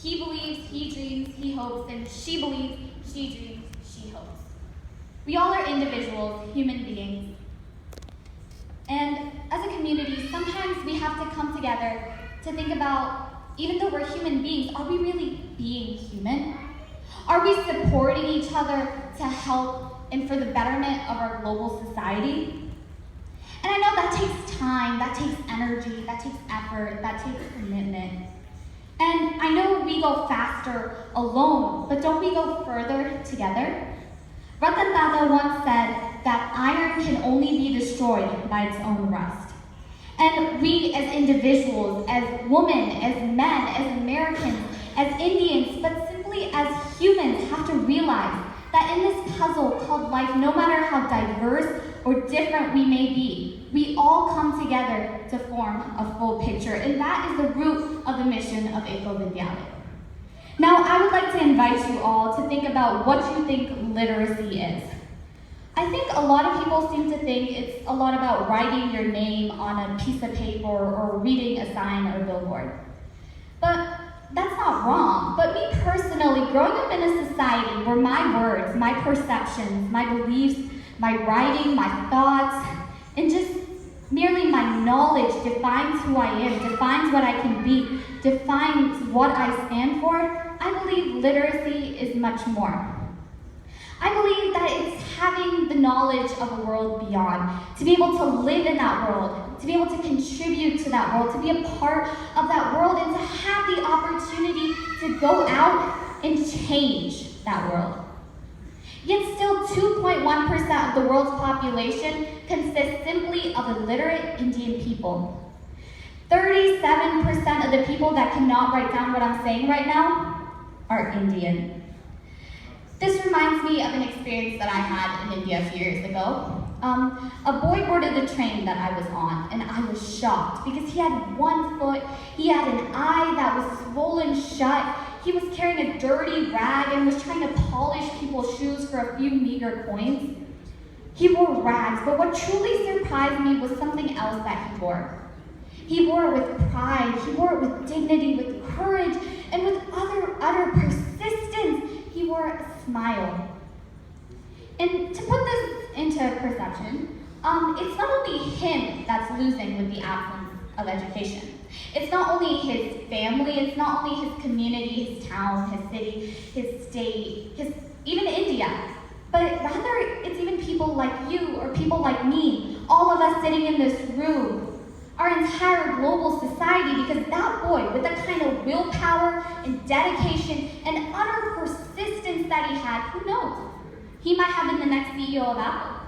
He believes, he dreams, he hopes, and she believes, she dreams, she hopes. We all are individuals, human beings. And as a community, sometimes we have to come together to think about, even though we're human beings, are we really being human? Are we supporting each other to help and for the betterment of our global society? And I know that takes time, that takes energy, that takes effort, that takes commitment. And I know we go faster alone, but don't we go further together? Ratan Tata once said that iron can only be destroyed by its own rust. And we as individuals, as women, as men, as Americans, as Indians, but simply as humans have to realize that in this puzzle called life, no matter how diverse or different we may be, we all come together to form a full picture, and that is the root of the mission of Ekal Vidyalaya. Now, I would like to invite you all to think about what you think literacy is. I think a lot of people seem to think it's a lot about writing your name on a piece of paper or reading a sign or billboard. But that's not wrong. But me personally, growing up in a society where my words, my perceptions, my beliefs, my writing, my thoughts, and just merely my knowledge defines who I am, defines what I can be, defines what I stand for, I believe literacy is much more. I believe that it's having the knowledge of a world beyond, to be able to live in that world, to be able to contribute to that world, to be a part of that world, and to have the opportunity to go out and change that world. Yet still 2.1% of the world's population consists simply of illiterate Indian people. 37% of the people that cannot write down what I'm saying right now are Indian. This reminds me of an experience that I had in India a few years ago. A boy boarded the train that I was on, and I was shocked because he had one foot, he had an eye that was swollen shut, he was carrying a dirty rag and was trying to polish people's shoes for a few meager coins. He wore rags, but what truly surprised me was something else that he wore. He wore it with pride, he wore it with dignity, with courage, and with utter persistence. He wore a smile. And to put this into perception, it's not only him that's losing with the absence of education. It's not only his family, it's not only his community, his town, his city, his state, even India. But rather, it's even people like you or people like me, all of us sitting in this room, our entire global society, because that boy, with the kind of willpower and dedication and utter persistence that he had, who knows? He might have been the next CEO of Apple.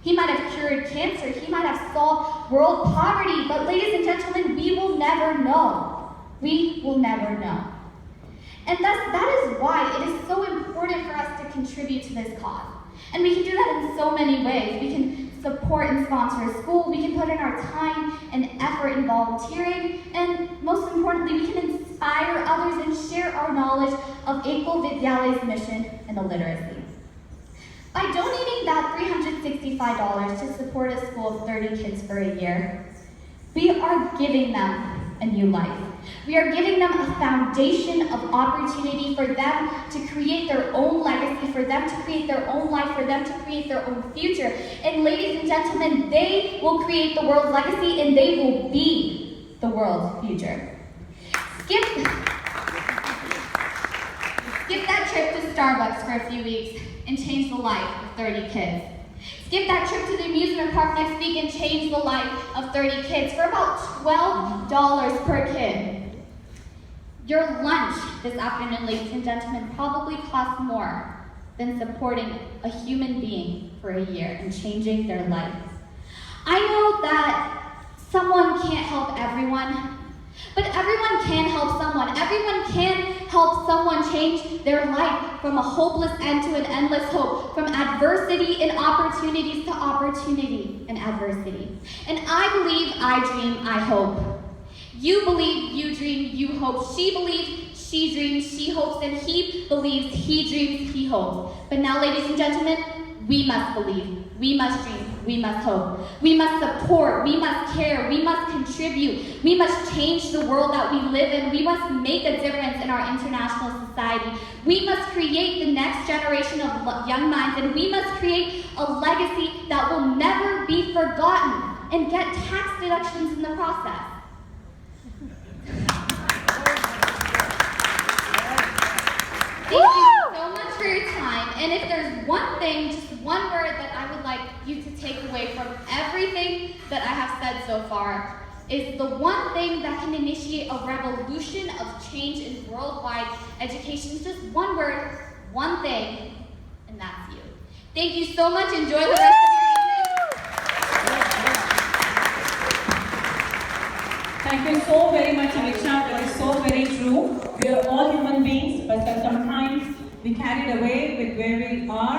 He might have cured cancer. He might have solved world poverty. But ladies and gentlemen, we will never know. We will never know. And thus, that is why it is so important for us to contribute to this cause. And we can do that in so many ways. We can support and sponsor a school. We can put in our time and effort in volunteering. And most importantly, we can inspire others and share our knowledge of Ekal Vidyalaya's mission in illiteracy. By donating that $365 to support a school of 30 kids for a year, we are giving them a new life. We are giving them a foundation of opportunity for them to create their own legacy, for them to create their own life, for them to create their own future. And ladies and gentlemen, they will create the world's legacy and they will be the world's future. Skip that trip to Starbucks for a few weeks and change the life of 30 kids. Skip that trip to the amusement park next week and change the life of 30 kids for about $12 per kid. Your lunch this afternoon, ladies and gentlemen, probably costs more than supporting a human being for a year and changing their life. I know that someone can't help everyone, but everyone can help someone. Everyone can help someone change their life from a hopeless end to an endless hope, from adversity and opportunities to opportunity and adversity. And I believe, I dream, I hope. You believe, you dream, you hope. She believes, she dreams, she hopes, and he believes, he dreams, he hopes. But now, ladies and gentlemen, we must believe, we must dream, we must hope. We must support, we must care, we must contribute, we must change the world that we live in, we must make a difference in our international society. We must create the next generation of young minds, and we must create a legacy that will never be forgotten and get tax deductions in the process. Thank you so much for your time, and if there's one thing, just one word that I would like you to take away from everything that I have said so far, is the one thing that can initiate a revolution of change in worldwide education. It's just one word, one thing, and that's you. Thank you so much. Enjoy the rest of your evening. Thank you so very much, Amisha. That is so very true. We are all human beings, but sometimes we carried away with where we are